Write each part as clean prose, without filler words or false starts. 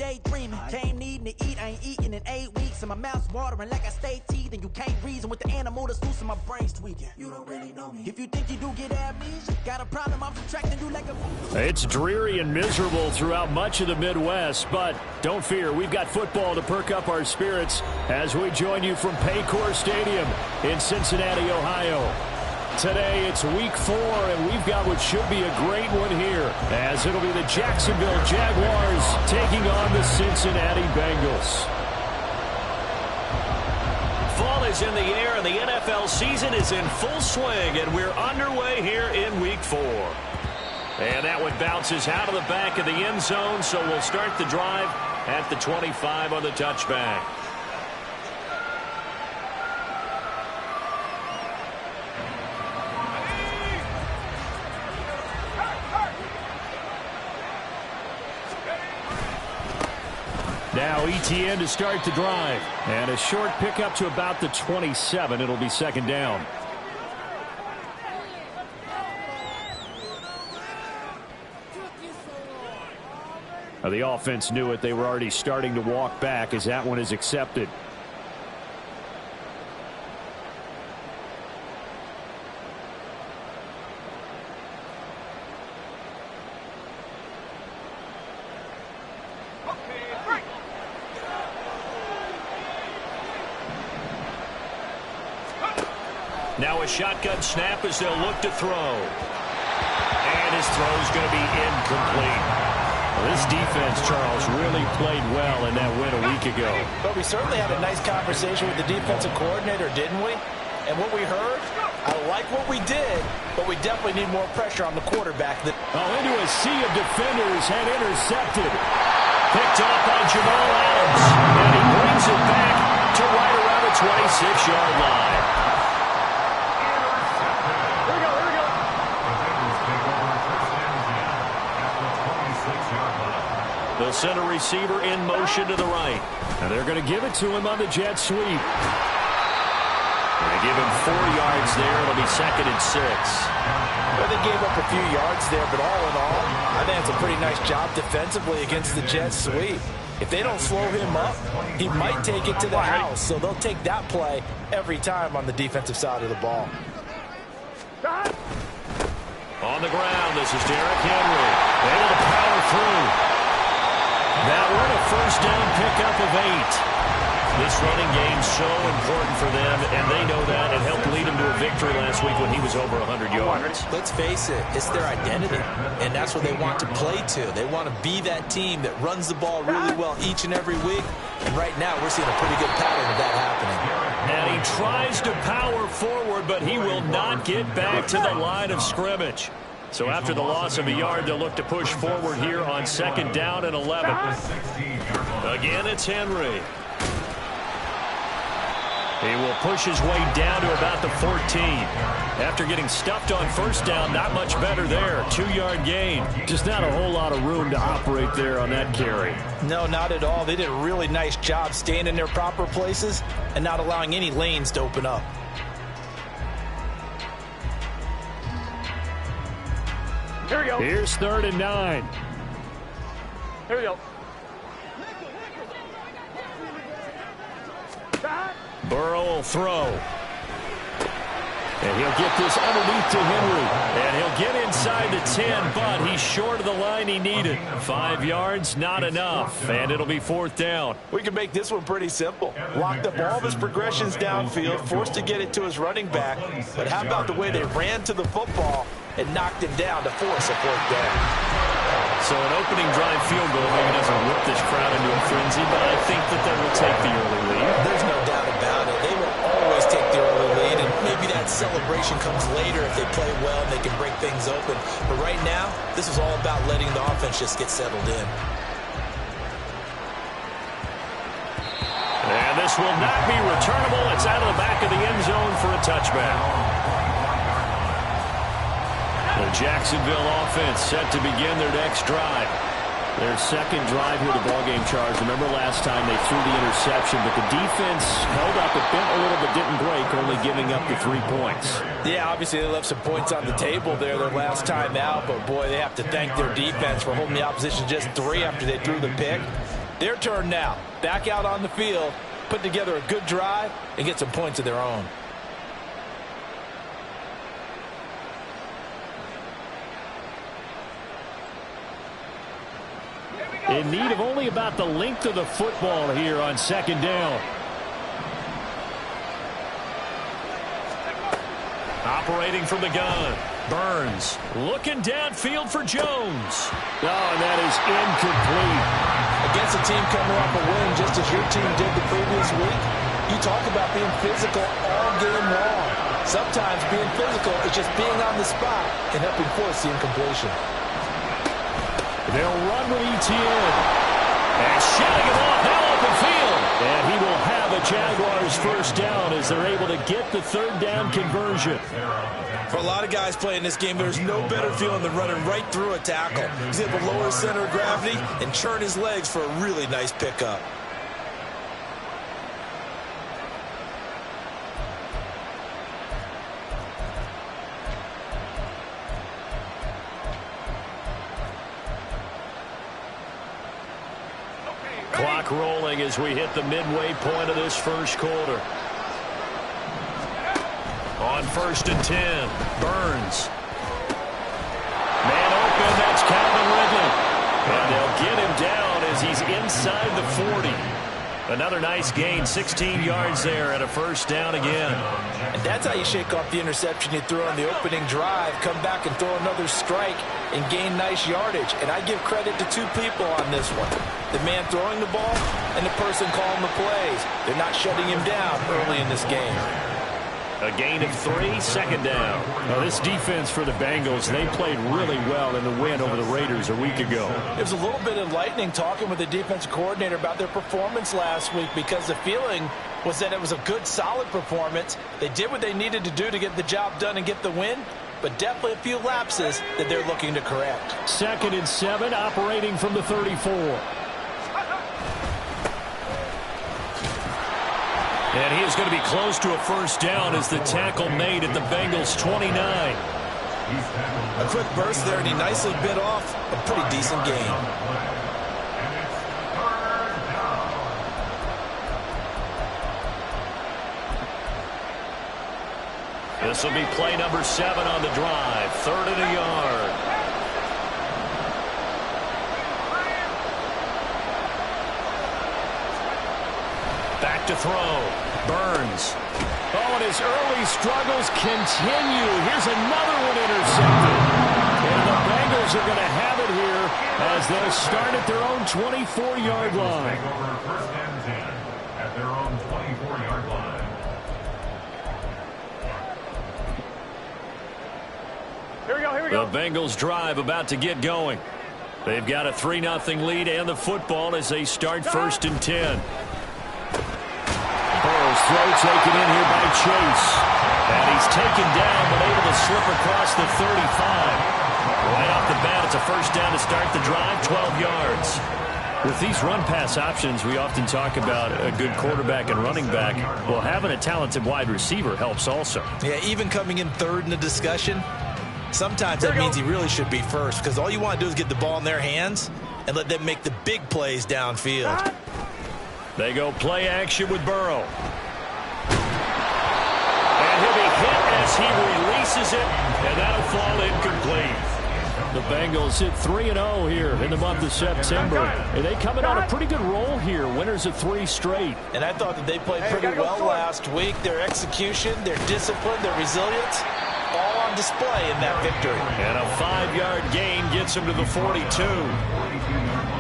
daydreaming. Came needing to eat, I ain't eating in 8 weeks. And my mouth's watering like I stay teething. You can't reason with the animal that's loose and my brain's tweaking. You don't really know me. If you think you do get amnesia, got a problem, I'm subtracting you like a... It's dreary and miserable throughout much of the Midwest, but don't fear, we've got football to perk up our spirits as we join you from Paycor Stadium in Cincinnati, Ohio. Today, it's week 4, and we've got what should be a great one here, as it'll be the Jacksonville Jaguars taking on the Cincinnati Bengals. Fall is in the air, and the NFL season is in full swing, and we're underway here in week 4. And that one bounces out of the back of the end zone, so we'll start the drive at the 25 on the touchback. Now ETN to start the drive. And a short pickup to about the 27. It'll be second down. Now the offense knew it. They were already starting to walk back as that one is accepted. Now a shotgun snap as they'll look to throw. And his throw is going to be incomplete. Well, this defense, Charles, really played well in that win a week ago. But we certainly had a nice conversation with the defensive coordinator, didn't we? And what we heard, I like what we did, but we definitely need more pressure on the quarterback. Into a sea of defenders and intercepted. Picked off by Jamal Adams. And he brings it back to right around the 26-yard line. They'll send a receiver in motion to the right. And they're going to give it to him on the jet sweep. They give him 4 yards there. It'll be second and 6. Well, they gave up a few yards there, but all in all, I think it's a pretty nice job defensively against the jet sweep. If they don't slow him up, he might take it to the house. So they'll take that play every time on the defensive side of the ball. On the ground, this is Derrick Henry. Able to power through. That one a first down pickup of 8. This running game's so important for them, and they know that. It helped lead them to a victory last week when he was over 100 yards. Let's face it, it's their identity, and that's what they want to play to. They want to be that team that runs the ball really well each and every week, and right now we're seeing a pretty good pattern of that happening. And he tries to power forward, but he will not get back to the line of scrimmage. So after the loss of a yard, they'll look to push forward here on second down and 11. Again, it's Henry. He will push his way down to about the 14. After getting stuffed on first down, not much better there. 2-yard gain. Just not a whole lot of room to operate there on that carry. No, not at all. They did a really nice job staying in their proper places and not allowing any lanes to open up. Here we go. Here's 3rd and 9. Here we go. Burrow will throw. And he'll get this underneath to Henry. And he'll get inside the 10, but he's short of the line he needed. 5 yards, not enough. And it'll be 4th down. We can make this one pretty simple. Locked up all of his progressions downfield, forced to get it to his running back. But how about the way they ran to the football and knocked him down to force a 4th down? So an opening drive field goal maybe doesn't whip this crowd into a frenzy, but I think that they will take the early lead. There's no doubt about it. They will always take the early lead, and maybe that celebration comes later if they play well and they can break things open. But right now, this is all about letting the offense just get settled in. And this will not be returnable. It's out of the back of the end zone for a touchback. The Jacksonville offense set to begin their next drive. Their second drive here, the ballgame, Charles. Remember last time they threw the interception, but the defense held up. It bent a little but didn't break, only giving up the 3 points. Yeah, obviously they left some points on the table there their last time out, but boy, they have to thank their defense for holding the opposition just 3 after they threw the pick. Their turn now. Back out on the field, put together a good drive, and get some points of their own. In need of only about the length of the football here on second down. Operating from the gun. Burns looking downfield for Jones. Oh, and that is incomplete. Against a team coming off a win just as your team did the previous week, you talk about being physical all game long. Sometimes being physical is just being on the spot and helping force the incompletion. They'll run with Etienne. And shutting him off now open field. And he will have a Jaguars first down as they're able to get the third down conversion. For a lot of guys playing this game, there's no better feeling than running right through a tackle. He's able to lower his center of gravity and churn his legs for a really nice pickup. Clock rolling as we hit the midway point of this first quarter. On 1st and 10, Burns. Man open, that's Calvin Ridley. And they'll get him down as he's inside the 40. Another nice gain, 16 yards there and a first down again. And that's how you shake off the interception you threw on the opening drive, come back and throw another strike and gain nice yardage. And I give credit to two people on this one. The man throwing the ball and the person calling the plays. They're not shutting him down early in this game. A gain of 3, second down. Now, this defense for the Bengals, they played really well in the win over the Raiders a week ago. It was a little bit enlightening talking with the defensive coordinator about their performance last week because the feeling was that it was a good, solid performance. They did what they needed to do to get the job done and get the win, but definitely a few lapses that they're looking to correct. 2nd and 7, operating from the 34. And he is going to be close to a first down as the tackle made at the Bengals 29. A quick burst there, and he nicely bit off a pretty decent gain. This will be play number 7 on the drive. 3rd and a yard. Back to throw. Burns. Oh, and his early struggles continue. Here's another one intercepted. And the Bengals are going to have it here as they'll start at their own 24-yard line. First and 10 at their own 24-yard line. Here we go, here we go. The Bengals drive about to get going. They've got a 3-0 lead and the football as they start 1st and 10. Burrow's throw taken in here by Chase. And he's taken down but able to slip across the 35. Right off the bat, it's a first down to start the drive, 12 yards. With these run-pass options, we often talk about a good quarterback and running back. Well, having a talented wide receiver helps also. Yeah, even coming in 3rd in the discussion, sometimes that means he really should be first because all you want to do is get the ball in their hands and let them make the big plays downfield. They go play action with Burrow. And he'll be hit as he releases it, and that'll fall incomplete. The Bengals hit 3-0 here in the month of September. And they come in on a pretty good roll here, winners of 3 straight. And I thought that they played pretty well last week. Their execution, their discipline, their resilience, all on display in that victory. And a 5-yard gain gets them to the 42.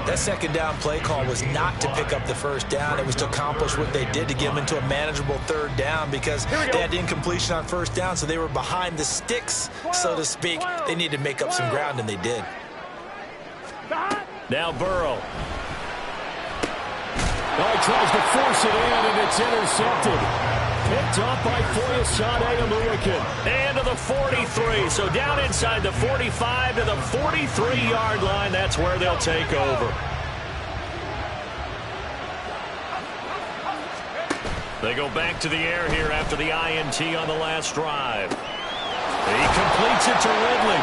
That second down play call was not to pick up the first down. It was to accomplish what they did to get them into a manageable 3rd down because they had incompletion on first down, so they were behind the sticks, so to speak. They needed to make up some ground, and they did. Now Burrow. Oh, he tries to force it in, and it's intercepted. Picked off by Foyesade Oluokun. And to the 43. So down inside the 45 to the 43-yard line. That's where they'll take over. They go back to the air here after the INT on the last drive. He completes it to Ridley.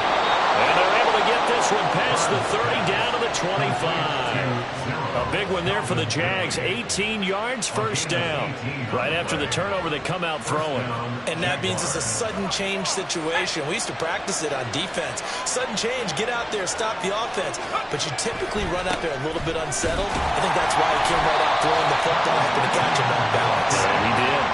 And they're able to get this one past the 30 down to the 25. A big one there for the Jags. 18 yards, first down. Right after the turnover, they come out throwing. And that means it's a sudden change situation. We used to practice it on defense. Sudden change, get out there, stop the offense. But you typically run out there a little bit unsettled. I think that's why he came right out throwing the football, hoping to catch him on balance. Yeah, he did.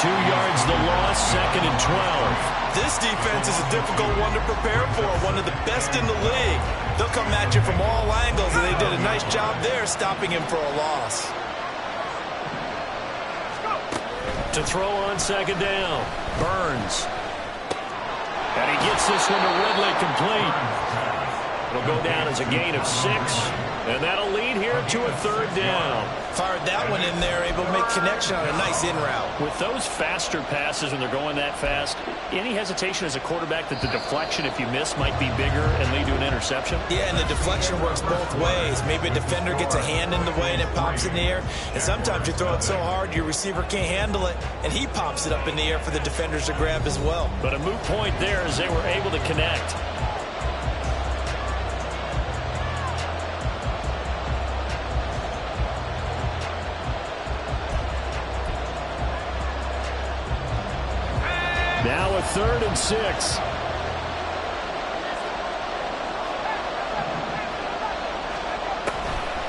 2 yards the loss, 2nd and 12. This defense is a difficult one to prepare for, one of the best in the league. They'll come at you from all angles, and they did a nice job there stopping him for a loss. To throw on 2nd down, Burns. And he gets this one to Ridley complete. It'll go down as a gain of 6, and that'll lead here to a 3rd down. Fired that one in there, able to make connection on a nice in route. With those faster passes when they're going that fast, any hesitation as a quarterback that the deflection, if you miss, might be bigger and lead to an interception? Yeah, and the deflection works both ways. Maybe a defender gets a hand in the way and it pops in the air. And sometimes you throw it so hard your receiver can't handle it, and he pops it up in the air for the defenders to grab as well. But a moot point there as they were able to connect. Now a 3rd and 6.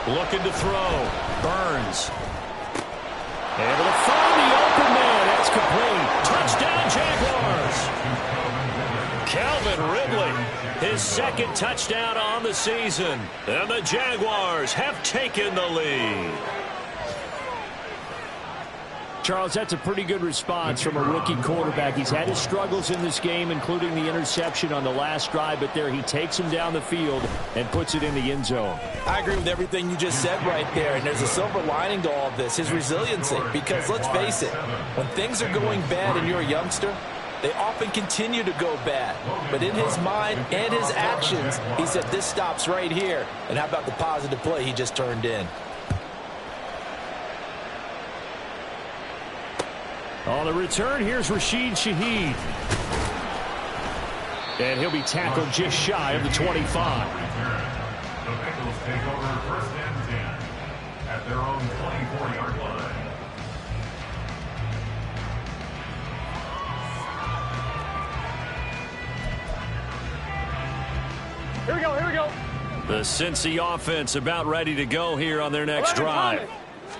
Looking to throw. Burns. Able to find the open man. That's complete. Touchdown, Jaguars. Calvin Ridley, his 2nd touchdown on the season. And the Jaguars have taken the lead. Charles, that's a pretty good response from a rookie quarterback. He's had his struggles in this game, including the interception on the last drive, but there he takes him down the field and puts it in the end zone. I agree with everything you just said right there, and there's a silver lining to all of this, his resiliency, because let's face it, when things are going bad and you're a youngster, they often continue to go bad. But in his mind and his actions, he said this stops right here. And how about the positive play he just turned in? On the return, here's Rashid Shaheed. And he'll be tackled just shy of the 25. The Bengals take over 1st and 10 at their own 24-yard line. Here we go, here we go. The Cincy offense about ready to go here on their next drive.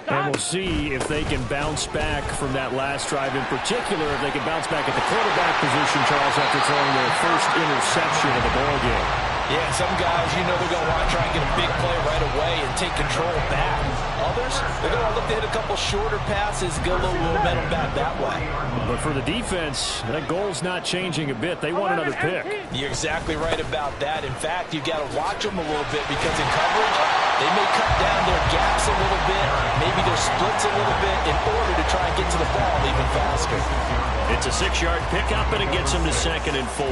And we'll see if they can bounce back from that last drive. In particular, if they can bounce back at the quarterback position, Charles, after throwing their first interception of the ball game. Yeah, some guys, you know, they're going to want to try and get a big play right away and take control back. Others, they're going to look to hit a couple shorter passes, get a little momentum back that way. But for the defense, that goal's not changing a bit. They want another pick. You're exactly right about that. In fact, you've got to watch them a little bit because in coverage, they may cut down their gaps a little bit, maybe their splits a little bit in order to try and get to the ball even faster. It's a 6-yard pickup, and it gets him to 2nd and 4.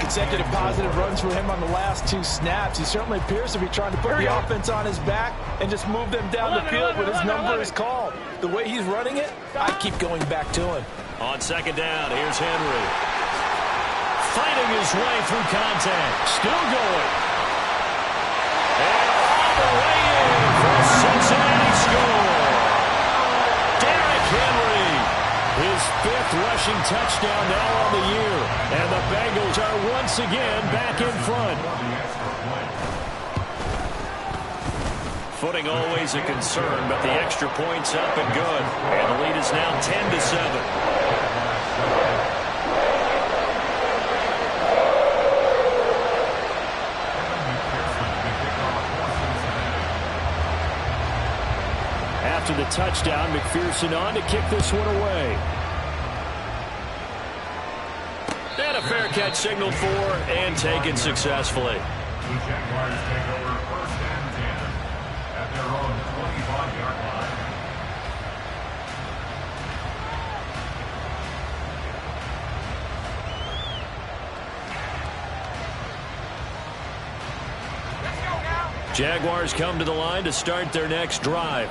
Consecutive positive runs for him on the last 2 snaps. He certainly appears to be trying to put the offense on his back and just move them down the field when his number is called. The way he's running it, I keep going back to him. On 2nd down, here's Henry. Fighting his way through contact. Still going. And all the way in for a Cincinnati score. Derrick Henry. His 5th rushing touchdown now on the year. And the Bengals are once again back in front. Footing always a concern, but the extra point's up and good. And the lead is now 10-7. After the touchdown, McPherson on to kick this one away. And a fair catch signaled for and taken successfully. The Jaguars take over 1st and 10 at their own 25-yard line. Jaguars come to the line to start their next drive.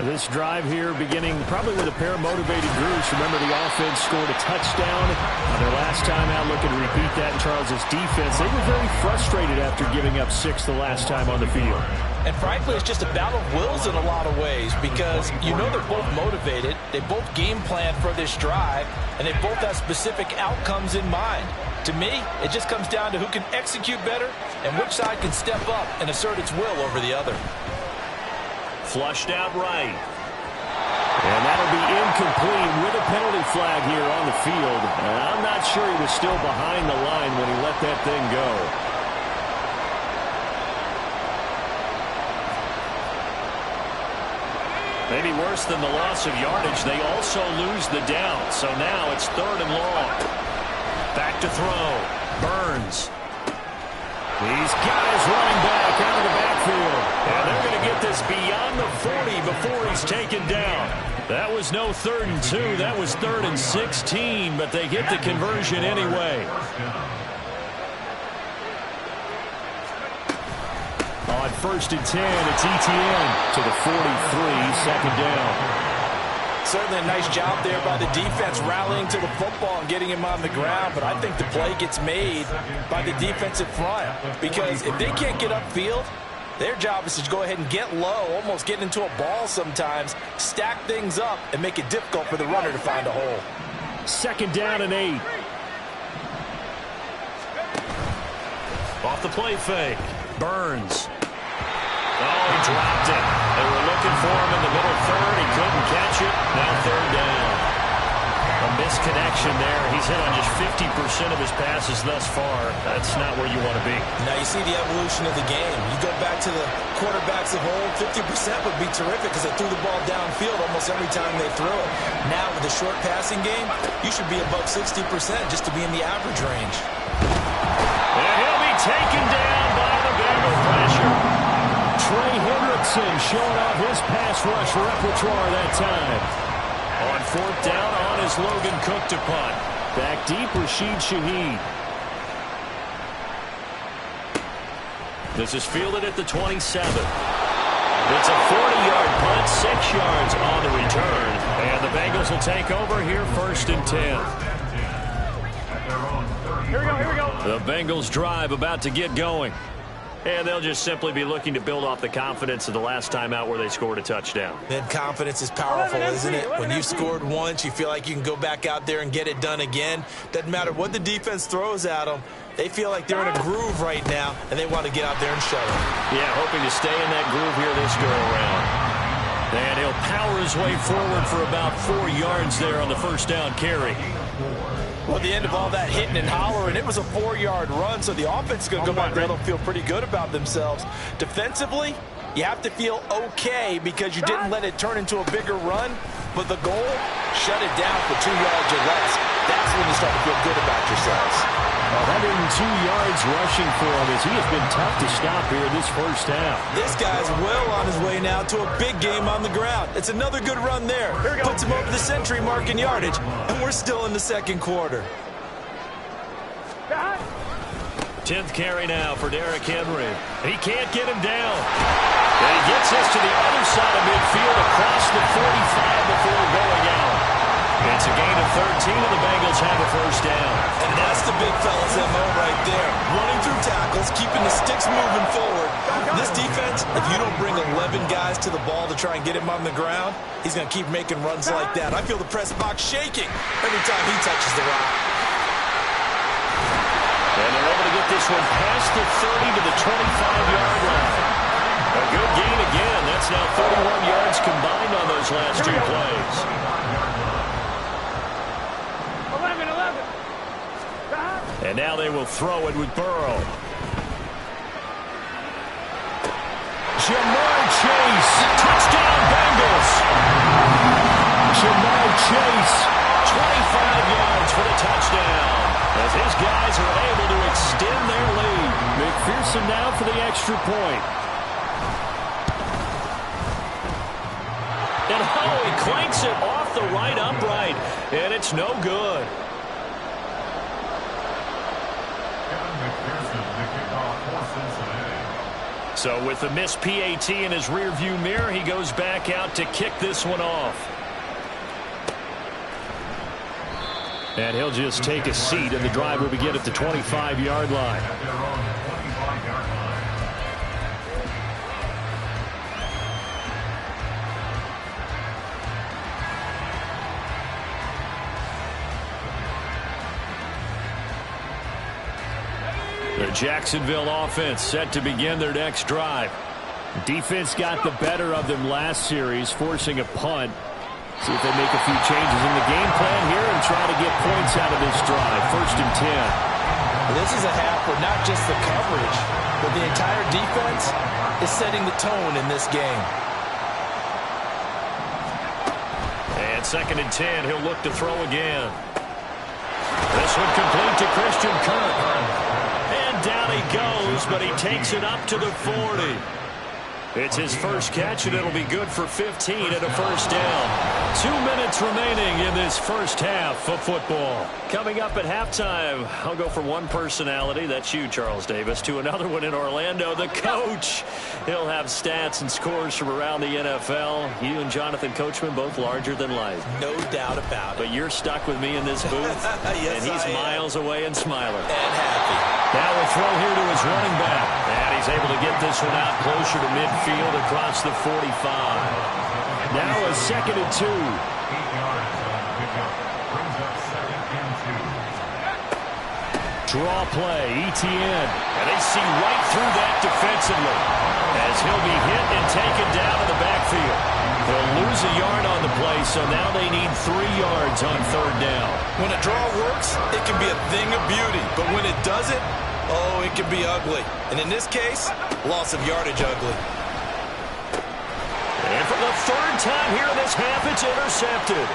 This drive here beginning probably with a pair of motivated groups. Remember, the offense scored a touchdown on their last time out, looking to repeat that in Charles' defense. They were very frustrated after giving up 6 the last time on the field. And frankly, it's just a battle of wills in a lot of ways because you know they're both motivated. They both game plan for this drive, and they both have specific outcomes in mind. To me, it just comes down to who can execute better and which side can step up and assert its will over the other. Flushed out right. And that'll be incomplete with a penalty flag here on the field. And I'm not sure he was still behind the line when he let that thing go. Maybe worse than the loss of yardage, they also lose the down. So now it's 3rd and long. Back to throw. Burns. He's got his running back out of the backfield. And they're going to get this beyond the 40 before he's taken down. That was no 3rd and 2. That was 3rd and 16, but they get the conversion anyway. On 1st and 10, it's ETN to the 43, 2nd down. Certainly a nice job there by the defense rallying to the football and getting him on the ground, but I think the play gets made by the defensive front because if they can't get upfield, their job is to go ahead and get low, almost get into a ball sometimes, stack things up, and make it difficult for the runner to find a hole. 2nd down and 8. Off the play fake. Burns. Oh, he dropped it. They were looking for him in the middle 3rd. He couldn't catch it. Now 3rd down. A misconnection there. He's hit on just 50% of his passes thus far. That's not where you want to be. Now you see the evolution of the game. You go back to the quarterbacks of old, 50% would be terrific because they threw the ball downfield almost every time they threw it. Now with the short passing game, you should be above 60% just to be in the average range. And he'll be taken down by the Bengal pressure. Trey Hendrickson showing off his pass rush repertoire that time. On 4th down, on is Logan Cook to punt. Back deep, Rashid Shaheed. This is fielded at the 27. It's a 40-yard punt, 6 yards on the return. And the Bengals will take over here 1st and 10. Here we go, here we go. The Bengals drive about to get going. And they'll just simply be looking to build off the confidence of the last time out where they scored a touchdown. Then confidence is powerful, isn't it? When you've scored once, you feel like you can go back out there and get it done again. Doesn't matter what the defense throws at them. They feel like they're in a groove right now, and they want to get out there and show it. Yeah, hoping to stay in that groove here this go-around. And he'll power his way forward for about 4 yards there on the 1st down carry. Well, at the end of all that hitting and hollering, it was a 4-yard run, so the offense is going to go back there. They'll feel pretty good about themselves. Defensively, you have to feel okay because you didn't let it turn into a bigger run, but the goal, shut it down for 2 yards or less. That's when you start to feel good about yourselves. 102 yards rushing for him as he has been tough to stop here this 1st half. This guy's well on his way now to a big game on the ground. It's another good run there. Puts him over the century mark in yardage, and we're still in the 2nd quarter. 10th carry now for Derrick Henry. And he can't get him down. And he gets this to the other side of midfield across the 45 before going out. It's a gain of 13, and the Bengals have a 1st down. And that's the big fella's MO right there. Running through tackles, keeping the sticks moving forward. This defense, if you don't bring 11 guys to the ball to try and get him on the ground, he's going to keep making runs like that. I feel the press box shaking every time he touches the rock. And they're able to get this one past the 30 to the 25-yard line. A good gain again. That's now 31 yards combined on those last 2 plays. 11. And now they will throw it with Burrow. Ja'Marr Chase. Touchdown, Bengals. Ja'Marr Chase. 25 yards for the touchdown. As his guys are able to extend their lead. McPherson now for the extra point. And he clanks it off the right upright. And it's no good. Kevin McPherson, the kickoff for Cincinnati. So with the missed PAT in his rearview mirror, he goes back out to kick this one off. And he'll just take a seat, and the drive will begin at the 25-yard line. At their own 25-yard line. The Jacksonville offense set to begin their next drive. Defense got the better of them last series, forcing a punt. See if they make a few changes in the game plan here and try to get points out of this drive. 1st and 10. This is a half where not just the coverage, but the entire defense is setting the tone in this game. And 2nd and 10, he'll look to throw again. This one complete to Christian Kirk. And down he goes, but he takes it up to the 40. It's his first catch, and it'll be good for 15 and a 1st down. 2 minutes remaining in this first half of football. Coming up at halftime, I'll go from one personality, that's you, Charles Davis, to another one in Orlando, the coach. He'll have stats and scores from around the NFL. You and Jonathan Coachman, both larger than life. No doubt about it. But you're stuck with me in this booth, Yes, and he's I am. miles away and smiling. And happy. Now a throw here to his running back. And he's able to get this one out closer to midfield across the 45. Now a 2nd and 2. 8 yards on the pickup. Brings up 2nd and 2. Draw play, ETN. And they see right through that defensively as he'll be hit and taken down in the backfield. They'll lose a yard on the play, so now they need 3 yards on 3rd down. When a draw works, it can be a thing of beauty. But when it doesn't, oh, it can be ugly. And in this case, loss of yardage ugly. And for the 3rd time here in this half, it's intercepted.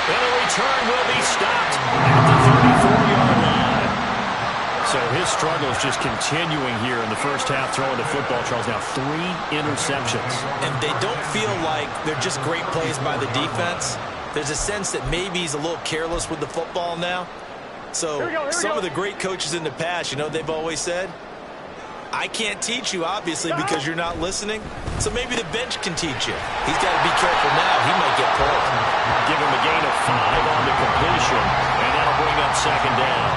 And the return will be stopped at the 34-yard line. So his struggles just continuing here in the first half throwing the football, Charles. Now 3 interceptions. And they don't feel like they're just great plays by the defense. There's a sense that maybe he's a little careless with the football now. So some of the great coaches in the past, you know, they've always said, I can't teach you, obviously, because you're not listening. So maybe the bench can teach you. He's got to be careful now. He might get pulled. Give him a gain of 5 on the completion, and that'll bring up 2nd down.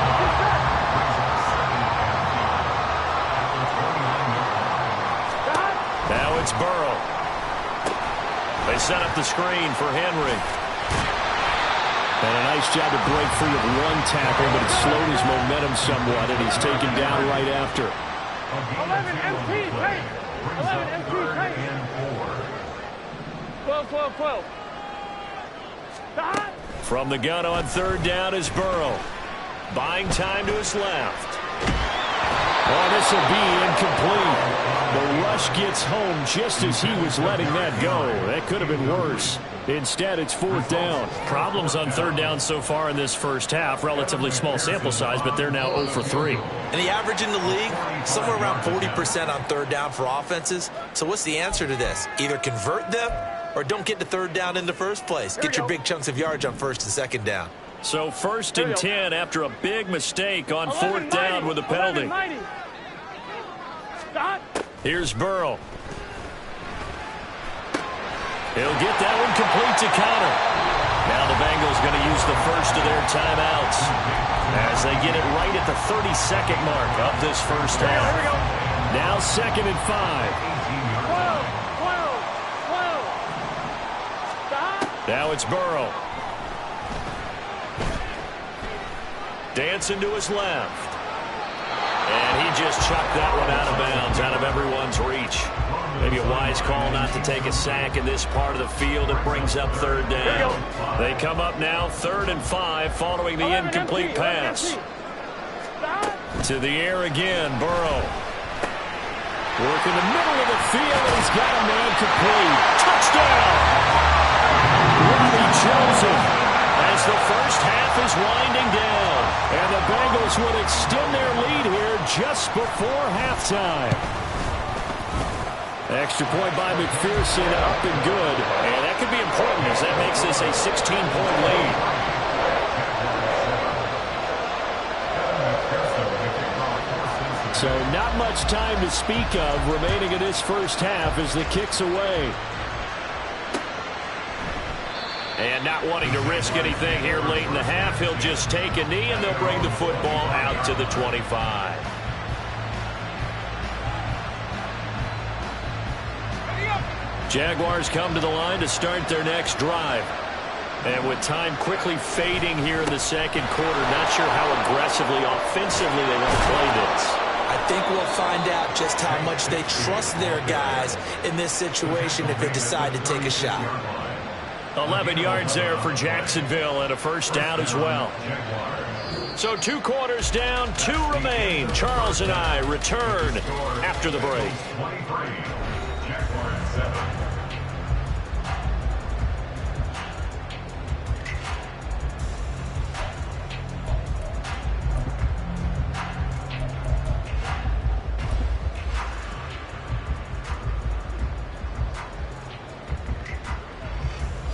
Now it's Burrow. They set up the screen for Henry. And a nice job to break free of one tackle, but it slowed his momentum somewhat, and he's taken down right after. 11 MT, tight. 11 MT, tight. 12, 12, 12. Stop. From the gun on 3rd down is Burrow. Buying time to his left. Oh, this will be incomplete. The rush gets home just as he was letting that go. That could have been worse. Instead, it's 4th down. Problems on 3rd down so far in this first half. Relatively small sample size, but they're now 0 for 3. And the average in the league, somewhere around 40% on 3rd down for offenses. So what's the answer to this? Either convert them or don't get to 3rd down in the first place. Get your big chunks of yards on 1st and 2nd down. So 1st and 10 after a big mistake on 4th down with a penalty. Stop. Here's Burrow. He'll get that one complete to Connor. Now the Bengals going to use the first of their timeouts as they get it right at the 32nd mark of this first half. Here we go. Now 2nd and 5. 12, 12, 12. Stop. Now it's Burrow. Dancing to his left. And he just chucked that one out of bounds, out of everyone's reach. Maybe a wise call not to take a sack in this part of the field. It brings up 3rd down. They come up now 3rd and 5 following the incomplete pass. To the air again, Burrow. Working the middle of the field, and he's got a man complete. Touchdown! Ronnie Joseph, as the first half is winding down. And the Bengals would extend their lead here just before halftime. Extra point by McPherson, up and good. And that could be important as that makes this a 16-point lead. So not much time to speak of remaining in this first half as the kick's away. And not wanting to risk anything here late in the half, he'll just take a knee, and they'll bring the football out to the 25. Jaguars come to the line to start their next drive. And with time quickly fading here in the second quarter, not sure how aggressively, offensively they want to play this. I think we'll find out just how much they trust their guys in this situation if they decide to take a shot. 11 yards there for Jacksonville and a first down as well. So 2 quarters down, 2 remain. Charles and I return after the break.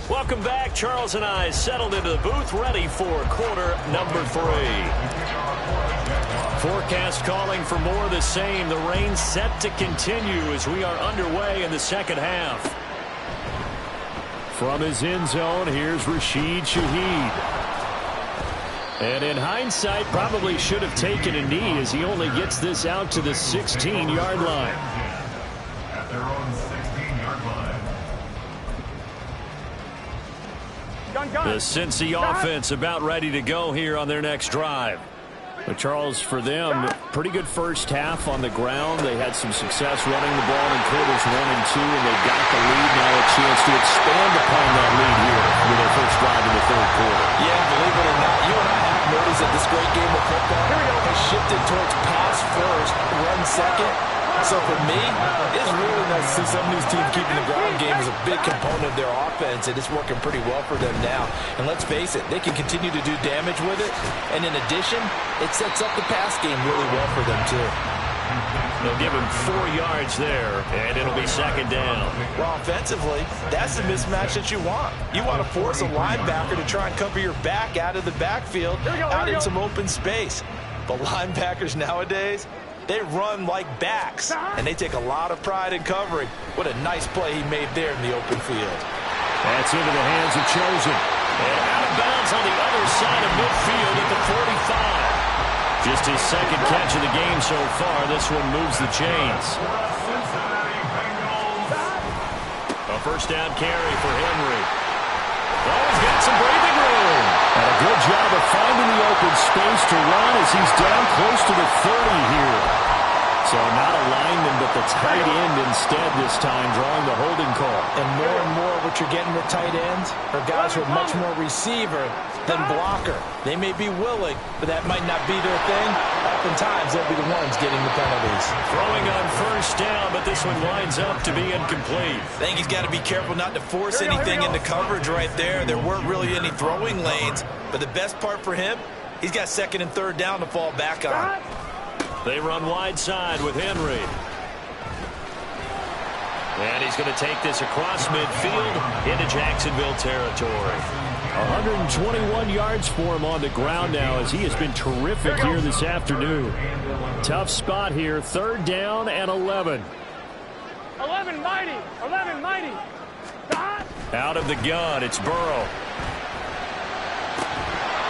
Welcome back. Charles and I settled into the booth, ready for quarter number 3. Forecast calling for more of the same. The rain set to continue as we are underway in the second half. From his end zone, here's Rashid Shaheed. And in hindsight, probably should have taken a knee as he only gets this out to the 16-yard line. At their own 16-yard line. The Cincy offense about ready to go here on their next drive. But Charles, for them, pretty good first half on the ground. They had some success running the ball in quarters 1 and 2, and they got the lead. Now a chance to expand upon that lead here with their first drive in the third quarter. Yeah, believe it or not, you and I have noticed that this great game of football has shifted towards pass first, run second. So for me, it's really nice to see some of these teams keeping the ground game as a big component of their offense, and it's working pretty well for them now. And let's face it, they can continue to do damage with it. And in addition, it sets up the pass game really well for them, too. They'll give him 4 yards there, and it'll be second down. Well, offensively, that's the mismatch that you want. You want to force a linebacker to try and cover your back out of the backfield, out in some open space. But linebackers nowadays, they run like backs, and they take a lot of pride in covering. What a nice play he made there in the open field. That's into the hands of Chosen. And out of bounds on the other side of midfield at the 45. Just his second catch of the game so far. This one moves the chains. A first down carry for Henry. Oh, he's got some breathing room. And a good job of finding the open space to run as he's down close to the 30 here. So not a lineman, but the tight end instead this time, drawing the holding call. And more what you're getting with tight ends are guys who are much more receiver than blocker. They may be willing, but that might not be their thing. Oftentimes, they'll be the ones getting the penalties. Throwing on first down, but this one winds up to be incomplete. I think he's got to be careful not to force anything into coverage right there. There weren't really any throwing lanes, but the best part for him, he's got second and third down to fall back on. They run wide side with Henry. And he's going to take this across midfield into Jacksonville territory. 121 yards for him on the ground now as he has been terrific here this afternoon. Tough spot here, third down and 11. 11 mighty, 11 mighty. Out of the gun, it's Burrow.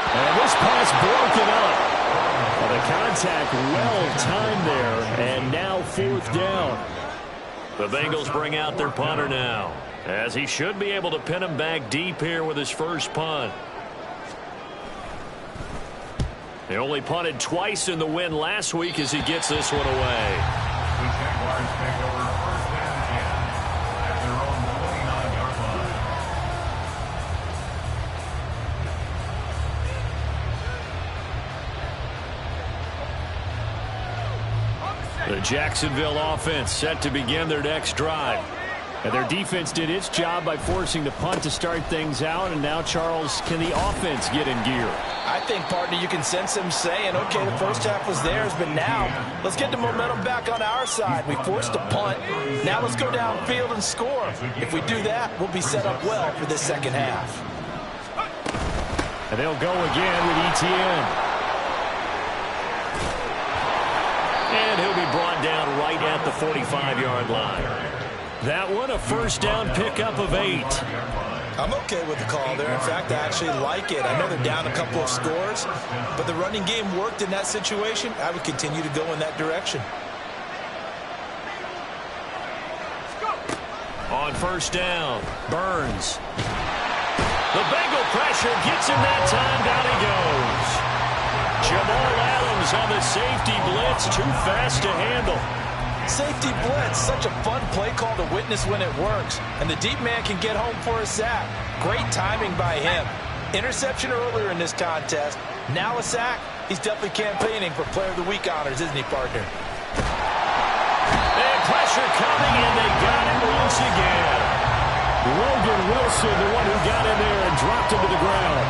And this pass broken up. Well, the contact well timed there, and now fourth down. The Bengals bring out their punter now, as he should be able to pin him back deep here with his first punt. They only punted twice in the win last week as he gets this one away. The Jaguars take over first and 10 at their own 29-yard line. The Jacksonville offense set to begin their next drive. And their defense did its job by forcing the punt to start things out. And now, Charles, can the offense get in gear? I think, partner, you can sense them saying, okay, the first half was theirs, but now let's get the momentum back on our side. We forced a punt. Now let's go downfield and score. If we do that, we'll be set up well for this second half. And they'll go again with Etienne. And he'll 45-yard line. That one, a first down pickup of 8. I'm okay with the call there. In fact, I actually like it. I know they're down a couple of scores, but the running game worked in that situation. I would continue to go in that direction. On first down, Burns. The Bengal pressure gets him that time. Down he goes. Jamal Adams on the safety blitz. Too fast to handle. Safety blitz, such a fun play call to witness when it works. And the deep man can get home for a sack. Great timing by him. Interception earlier in this contest. Now a sack. He's definitely campaigning for Player of the Week honors, isn't he, partner? And pressure coming, and they got him once again. Logan Wilson, the one who got in there and dropped him to the ground.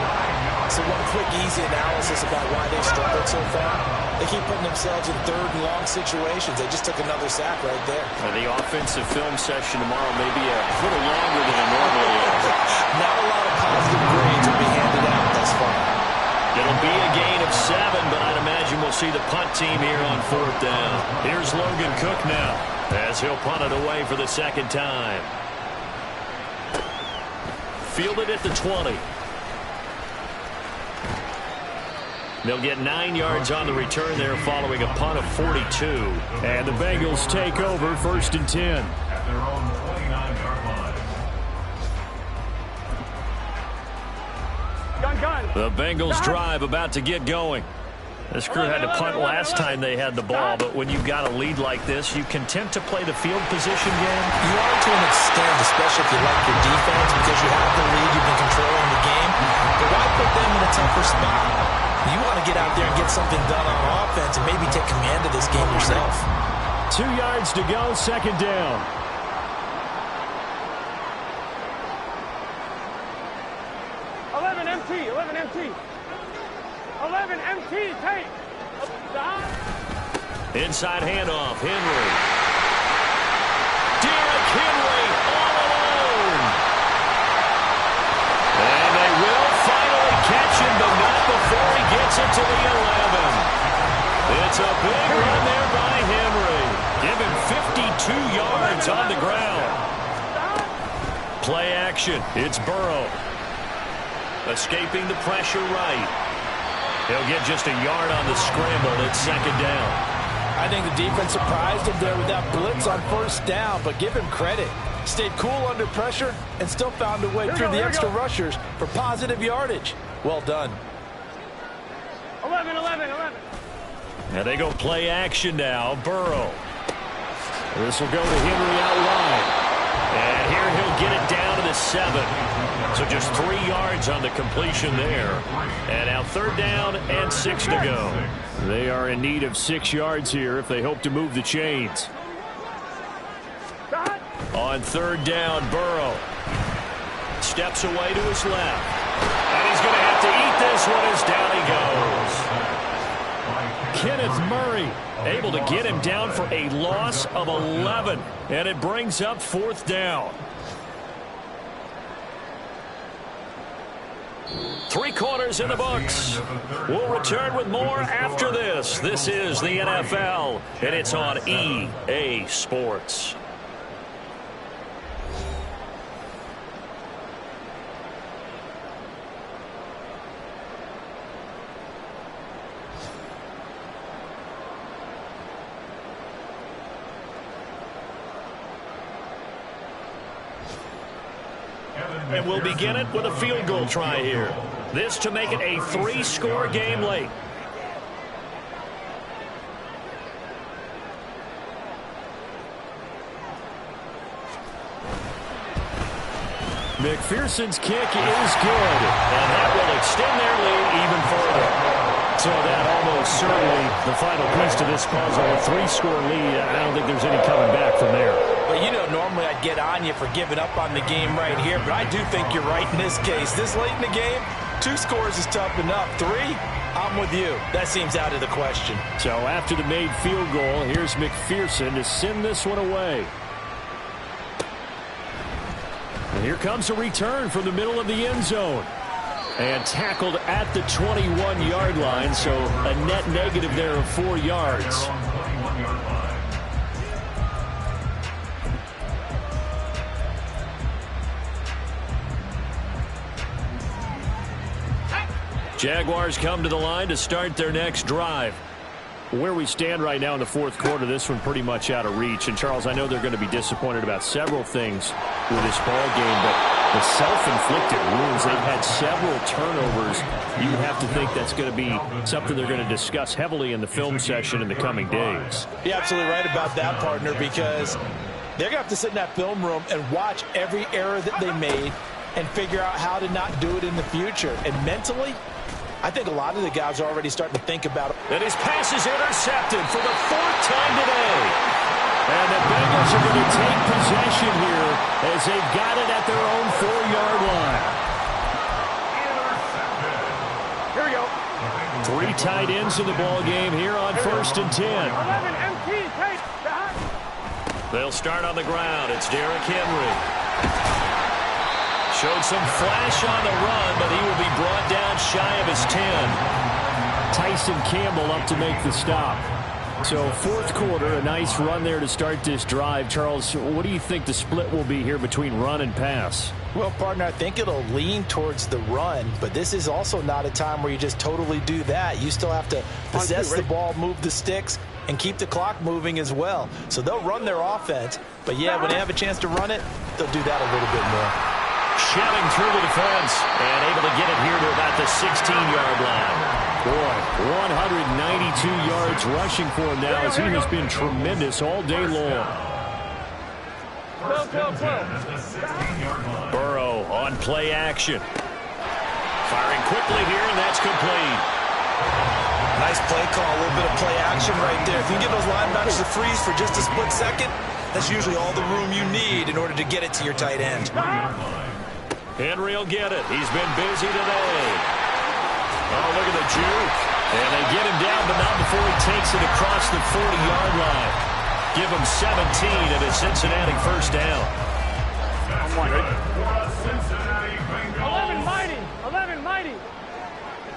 So one quick, easy analysis about why they struggled so far. They keep putting themselves in third and long situations. They just took another sack right there. The offensive film session tomorrow may be a little longer than it normally is. Not a lot of positive grades will be handed out thus far. It'll be a gain of 7, but I'd imagine we'll see the punt team here on fourth down. Here's Logan Cook now, as he'll punt it away for the second time. Fielded at the 20. They'll get 9 yards on the return there following a punt of 42. And the Bengals take over first and 10. At their own 29-yard line. Gun. The Bengals drive about to get going. This crew had to punt last time they had the ball, but when you've got a lead like this, you content to play the field position game? You are to an extent, especially if you like your defense, because you have the lead, you've been controlling the game. But why put them in a tougher spot? You want to get out there and get something done on offense and maybe take command of this game yourself. 2 yards to go, second down. MT. 11 MT, take. Inside handoff, Henry. Derrick Henry all alone. And they will finally catch him, but not before he gets it to the 11. It's a big run there by Henry. Give him 52 yards on the ground. Play action. It's Burrow. Escaping the pressure right. He'll get just a yard on the scramble. It's second down. I think the defense surprised him there with that blitz on first down, but give him credit. Stayed cool under pressure and still found a way through the extra rushers for positive yardage. Well done. 11. And they go play action now. Burrow. This will go to Henry out wide. And here he'll get it down to the 7. So just 3 yards on the completion there. And now third down and 6 to go. They are in need of 6 yards here if they hope to move the chains. On third down, Burrow steps away to his left. And he's going to have to eat this one as down he goes. Kenneth Murray able to get him down for a loss of 11. And it brings up fourth down. 3 quarters in the books. We'll return with more after this. This is the NFL, and it's on EA Sports. And we'll begin it with a field goal try here. This to make it a 3-score game late. McPherson's kick is good. And that will extend their lead even further. So that almost certainly the final piece to this puzzle. A 3-score lead. I don't think there's any coming back from there. Well, you know, normally I'd get on you for giving up on the game right here, but I do think you're right in this case. This late in the game, 2 scores is tough enough. 3, I'm with you. That seems out of the question. So after the made field goal, here's McPherson to send this one away. And here comes a return from the middle of the end zone. And tackled at the 21-yard line, so a net negative there of 4 yards. Jaguars come to the line to start their next drive. Where we stand right now in the fourth quarter, this one pretty much out of reach. And, Charles, I know they're going to be disappointed about several things with this ball game, but the self-inflicted wounds, they've had several turnovers. You have to think that's going to be something they're going to discuss heavily in the film session in the coming days. You're absolutely right about that, partner, because they're going to have to sit in that film room and watch every error that they made and figure out how to not do it in the future. And mentally, I think a lot of the guys are already starting to think about it. And his pass is intercepted for the fourth time today. And the Bengals are going to take possession here as they've got it at their own 4-yard line. Here we go. 3 tight ends in the ball game here on 1st and 10. 11 MT, take that. They'll start on the ground. It's Derrick Henry. Showed some flash on the run, but he will be brought down shy of his 10. Tyson Campbell up to make the stop. So fourth quarter, a nice run there to start this drive. Charles, what do you think the split will be here between run and pass? Well, partner, I think it'll lean towards the run, but this is also not a time where you just totally do that. You still have to possess the ball, move the sticks, and keep the clock moving as well. So they'll run their offense, but yeah, when they have a chance to run it, they'll do that a little bit more. Shelling through the defense and able to get it here to about the 16-yard line. Boy, 192 yards rushing for him now as he has been tremendous all day long. Burrow on play action. Firing quickly here, and that's complete. Nice play call, a little bit of play action right there. If you can get those linebackers to freeze for just a split second, that's usually all the room you need in order to get it to your tight end. Henry will get it. He's been busy today. Oh, look at the juke. And they get him down, but not before he takes it across the 40-yard line. Give him 17 at a Cincinnati first down. 11 mighty. 11 mighty.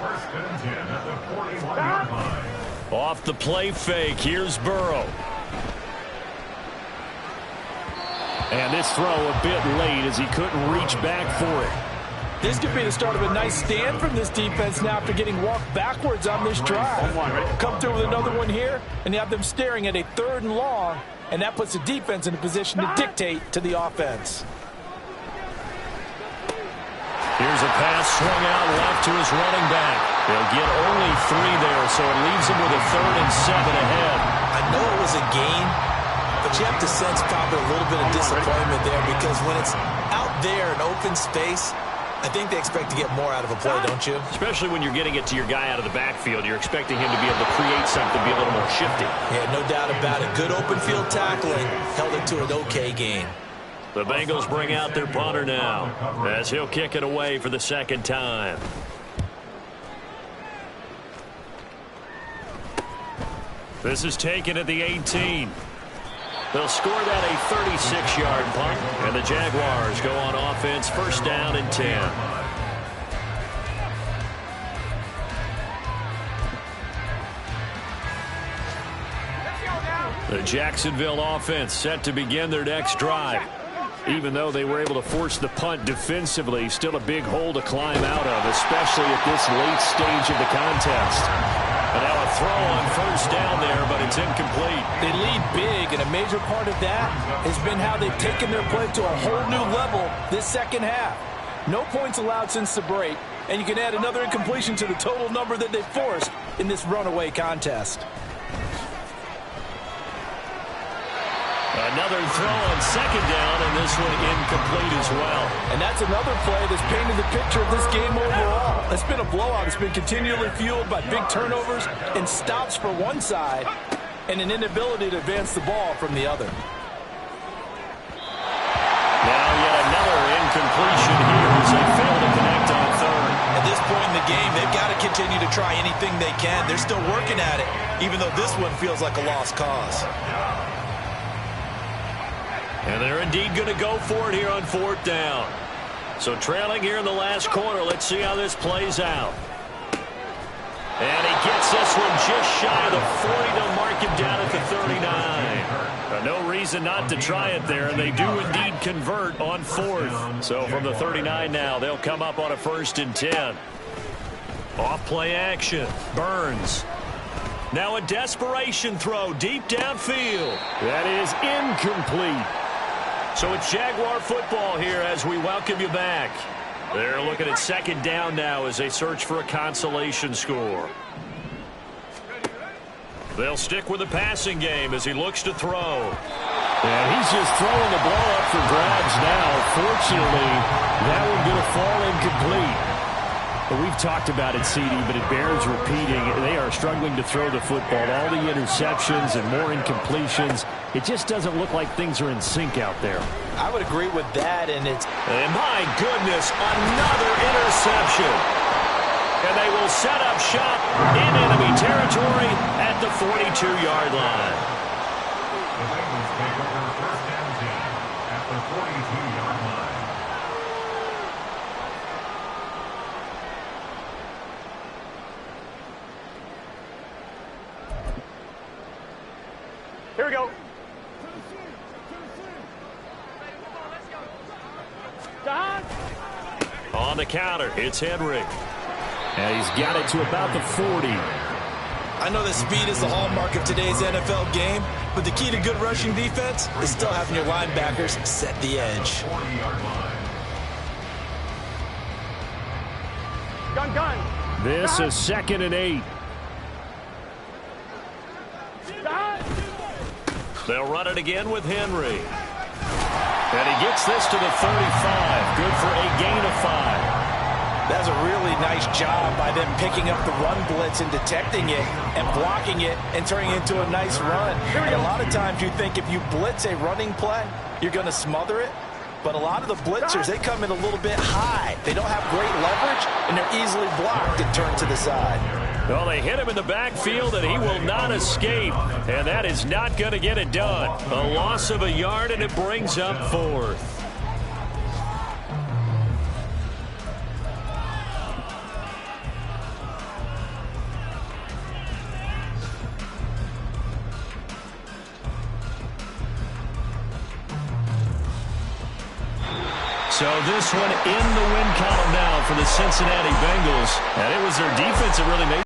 1st and 10 at the 41-yard line. Off the play fake, here's Burrow. And this throw a bit late as he couldn't reach back for it. This could be the start of a nice stand from this defense now after getting walked backwards on this drive. Come through with another one here, and you have them staring at a 3rd and long, and that puts the defense in a position to dictate to the offense. Here's a pass swung out left to his running back. They'll get only 3 there, so it leaves them with a 3rd and 7 ahead. I know it was a gain, but you have to sense probably a little bit of disappointment there because when it's out there in open space, I think they expect to get more out of a play, don't you? Especially when you're getting it to your guy out of the backfield. You're expecting him to be able to create something, be a little more shifty. Yeah, no doubt about it. Good open field tackling held it to an okay gain. The Bengals bring out their punter now as he'll kick it away for the 2nd time. This is taken at the 18. They'll score that a 36-yard punt, and the Jaguars go on offense 1st down and 10. The Jacksonville offense set to begin their next drive. Even though they were able to force the punt defensively, still a big hole to climb out of, especially at this late stage of the contest. And now a throw on 1st down there, but it's incomplete. They lead big, and a major part of that has been how they've taken their play to a whole new level this 2nd half. No points allowed since the break, and you can add another incompletion to the total number that they forced in this runaway contest. Another throw on 2nd down, and this one incomplete as well. And that's another play that's painted the picture of this game overall. It's been a blowout. It's been continually fueled by big turnovers and stops for one side and an inability to advance the ball from the other. Now yet another incompletion here as they fail to connect on 3rd. At this point in the game, they've got to continue to try anything they can. They're still working at it, even though this one feels like a lost cause. And they're indeed going to go for it here on 4th down. So trailing here in the last quarter, let's see how this plays out. And he gets this one just shy of the 40. They'll mark him down at the 39. No reason not to try it there, and they do indeed convert on 4th. So from the 39 now, they'll come up on a 1st and 10. Off play action. Burns. Now a desperation throw deep downfield. That is incomplete. So it's Jaguar football here as we welcome you back. They're looking at second down now as they search for a consolation score. They'll stick with the passing game as he looks to throw. And he's just throwing the ball up for grabs now. Fortunately, that one going to fall incomplete. But we've talked about it, CD, but it bears repeating. They are struggling to throw the football. All the interceptions and more incompletions. It just doesn't look like things are in sync out there. I would agree with that, and my goodness, another interception. And they will set up shop in enemy territory at the 42-yard line. The Bengals take over first and 10 at the 42-yard line. Here we go. Don. On the counter, it's Henry. And he's got it to about the 40. I know that speed is the hallmark of today's NFL game, but the key to good rushing defense is still having your linebackers set the edge. 40-yard line. Gun. This is 2nd and 8. Don. They'll run it again with Henry. And he gets this to the 35. Good for a gain of 5. That's a really nice job by them picking up the run blitz and detecting it and blocking it and turning it into a nice run. And a lot of times you think if you blitz a running play, you're going to smother it. But a lot of the blitzers, they come in a little bit high. They don't have great leverage, and they're easily blocked and turned to the side. Well, they hit him in the backfield, and he will not escape. And that is not going to get it done. A loss of a yard, and it brings up 4th. So this one in the win column now for the Cincinnati Bengals. And it was their defense that really made